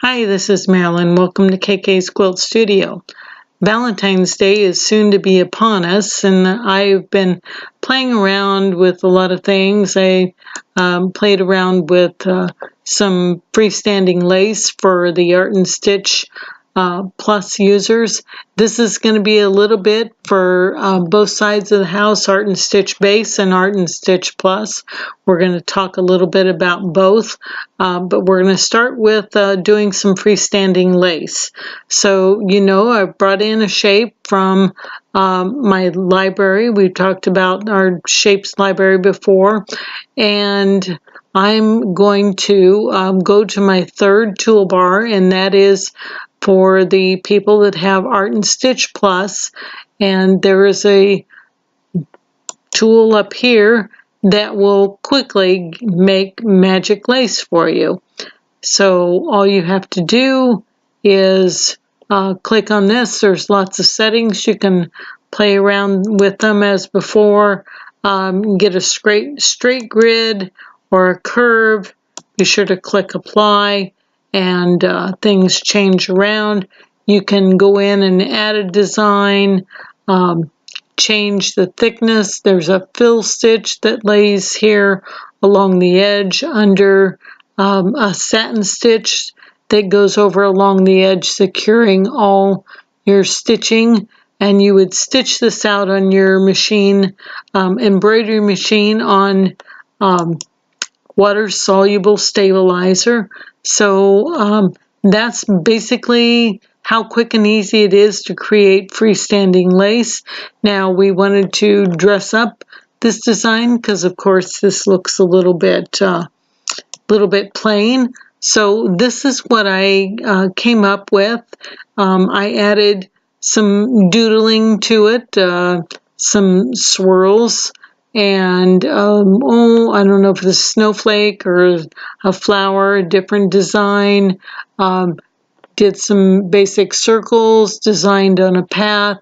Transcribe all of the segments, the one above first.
Hi, this is Marilyn. Welcome to KK's Quilt Studio. Valentine's Day is soon to be upon us, and I've been playing around with a lot of things. I played around with some freestanding lace for the Art and Stitch Plus users. This is going to be a little bit for both sides of the house, Art and Stitch Base and Art and Stitch Plus. We're going to talk a little bit about both, but we're going to start with doing some freestanding lace. So, you know, I brought in a shape from my library. We've talked about our shapes library before, and I'm going to go to my third toolbar, and that is for the people that have Art and Stitch Plus, and there is a tool up here that will quickly make magic lace for you. So all you have to do is click on this. There's lots of settings. You can play around with them as before. Get a straight grid or a curve. Be sure to click apply, and things change around. You can go in and add a design, change the thickness. There's a fill stitch that lays here along the edge under a satin stitch that goes over along the edge, securing all your stitching. And you would stitch this out on your machine, embroidery machine, on water-soluble stabilizer. So that's basically how quick and easy it is to create freestanding lace. Now we wanted to dress up this design because, of course, this looks a little bit plain. So this is what I came up with. I added some doodling to it, some swirls, and I don't know if it's a snowflake or a flower, a different design. Did some basic circles designed on a path,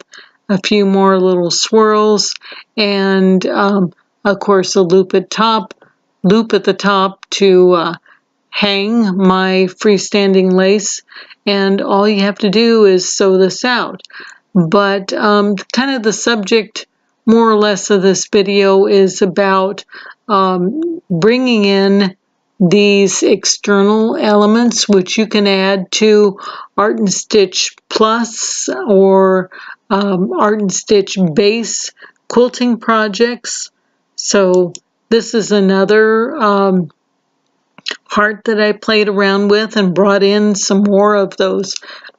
a few more little swirls, and of course a loop at the top to hang my freestanding lace. And all you have to do is sew this out. But kind of the subject, more or less, of this video is about bringing in these external elements, which you can add to Art and Stitch Plus or Art and Stitch Base quilting projects. So this is another heart that I played around with and brought in some more of those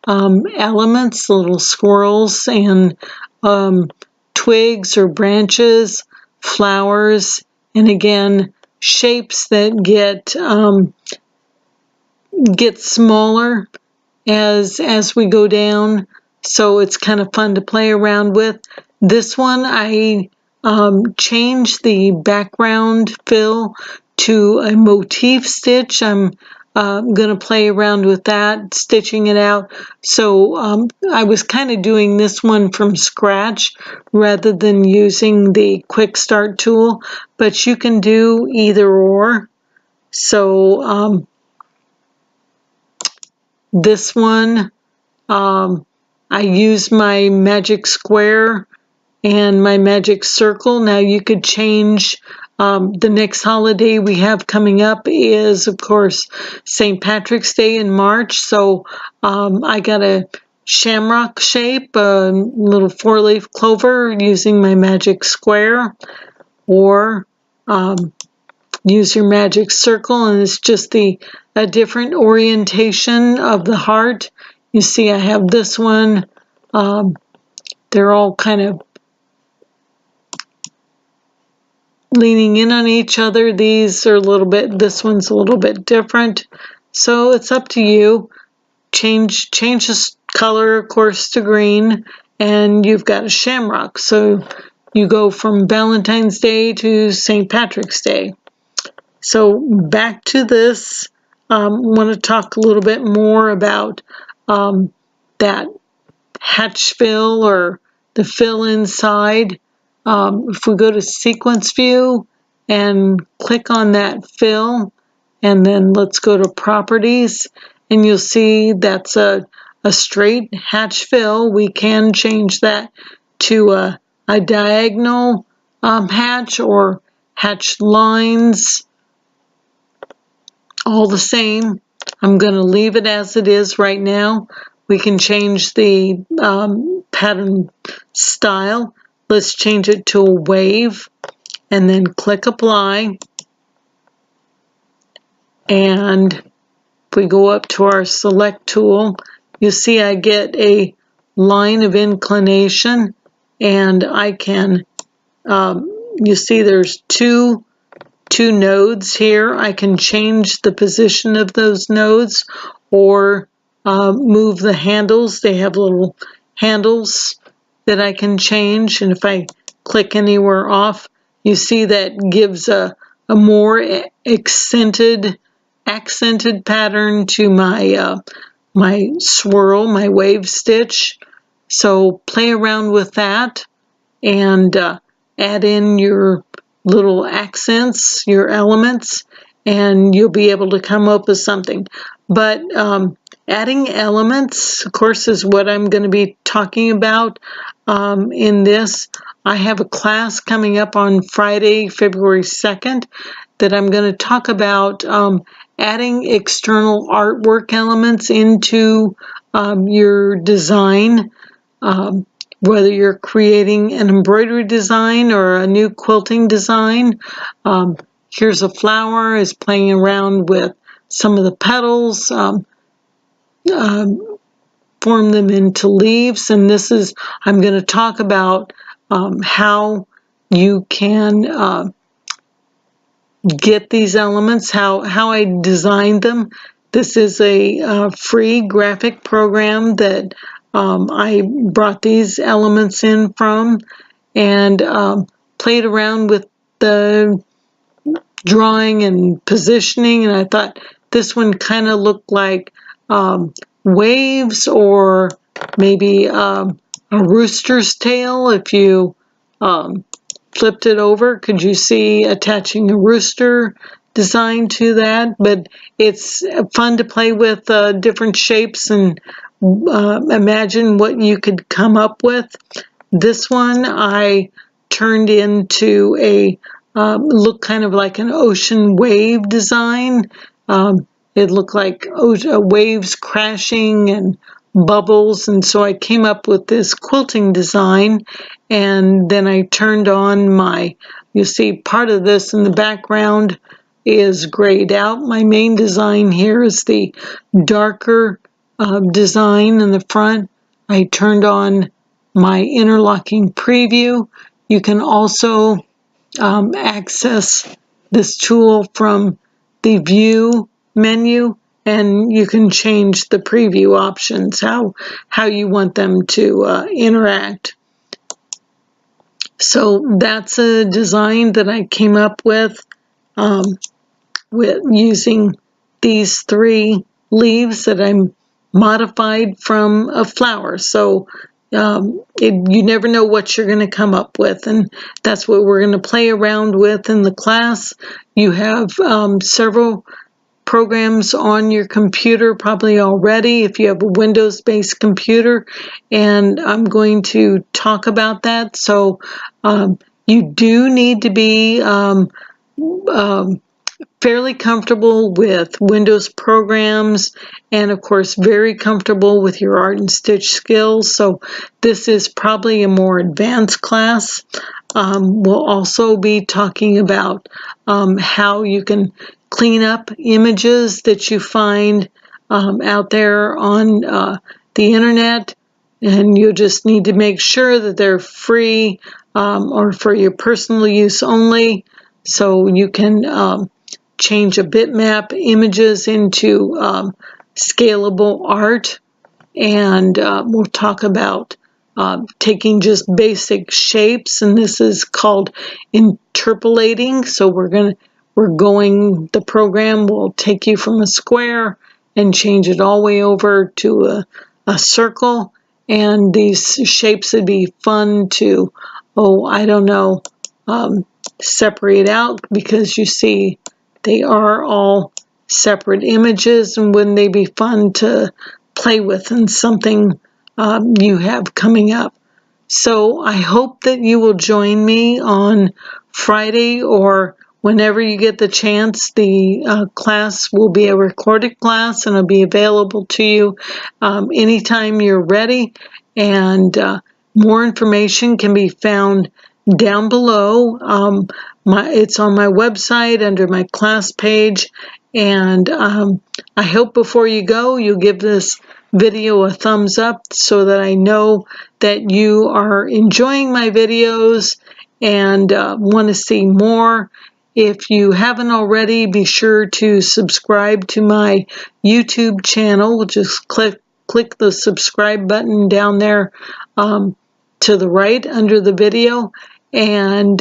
elements, little squirrels and twigs or branches, flowers, and again, shapes that get smaller as we go down. So it's kind of fun to play around with. This one, I changed the background fill to a motif stitch. I'm going to play around with that, stitching it out. So I was kind of doing this one from scratch rather than using the quick start tool, but you can do either or. So this one, I use my magic square and my magic circle. Now you could change. The next holiday we have coming up is, of course, St. Patrick's Day in March. So I got a shamrock shape, a little 4-leaf clover using my magic square, or use your magic circle, and it's just a different orientation of the heart. You see I have this one. They're all kind of leaning in on each other. These are a little bit, this one's a little bit different. So it's up to you. Change the color, of course, to green, and you've got a shamrock. So you go from Valentine's Day to St. Patrick's Day. So back to this. I want to talk a little bit more about that hatch fill or the fill inside. If we go to sequence view and click on that fill, and then let's go to properties, and you'll see that's a straight hatch fill. We can change that to a diagonal hatch or hatch lines. All the same, I'm going to leave it as it is right now. We can change the pattern style. Let's change it to a wave and then click apply. And if we go up to our select tool, you see I get a line of inclination, and I can, you see there's two nodes here. I can change the position of those nodes or move the handles. They have little handles that I can change, and if I click anywhere off, you see that gives a more accented pattern to my my swirl, my wave stitch. So play around with that and add in your little accents, your elements, and you'll be able to come up with something. But adding elements, of course, is what I'm going to be talking about in this. I have a class coming up on Friday, February 2nd, that I'm going to talk about adding external artwork elements into your design. Whether you're creating an embroidery design or a new quilting design. Here's a flower, is playing around with some of the petals, form them into leaves, and this is, I'm going to talk about how you can get these elements, how I designed them. This is a free graphic program that I brought these elements in from, and played around with the drawing and positioning, and I thought this one kind of looked like waves, or maybe a rooster's tail. If you flipped it over, could you see attaching a rooster design to that? But it's fun to play with different shapes and imagine what you could come up with. This one I turned into a look kind of like an ocean wave design. It looked like waves crashing and bubbles, and so I came up with this quilting design, and then I turned on my, you see part of this in the background is grayed out. My main design here is the darker design in the front. I turned on my interlocking preview. You can also access this tool from the view menu, and you can change the preview options, how you want them to interact. So that's a design that I came up with using these three leaves that I'm modified from a flower. So you never know what you're going to come up with, and that's what we're going to play around with in the class. You have several programs on your computer probably already if you have a Windows-based computer, and I'm going to talk about that. So you do need to be fairly comfortable with Windows programs, and of course very comfortable with your art and stitch skills. So this is probably a more advanced class. We'll also be talking about how you can clean up images that you find out there on the internet, and you just need to make sure that they're free or for your personal use only, so you can change a bitmap images into scalable art. And we'll talk about taking just basic shapes, and this is called interpolating. So the program will take you from a square and change it all the way over to a circle, and these shapes would be fun to, separate out, because you see they are all separate images, and wouldn't they be fun to play with and something you have coming up? So I hope that you will join me on Friday or whenever you get the chance. The class will be a recorded class and it'll be available to you anytime you're ready. And more information can be found down below. It's on my website under my class page. And I hope before you go, you'll give this video a thumbs up so that I know that you are enjoying my videos and want to see more. If you haven't already, be sure to subscribe to my YouTube channel. Just click the subscribe button down there to the right under the video. And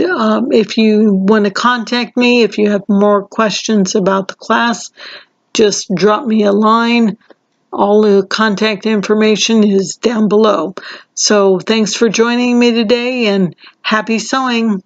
if you want to contact me, if you have more questions about the class, just drop me a line. All the contact information is down below. So thanks for joining me today and happy sewing.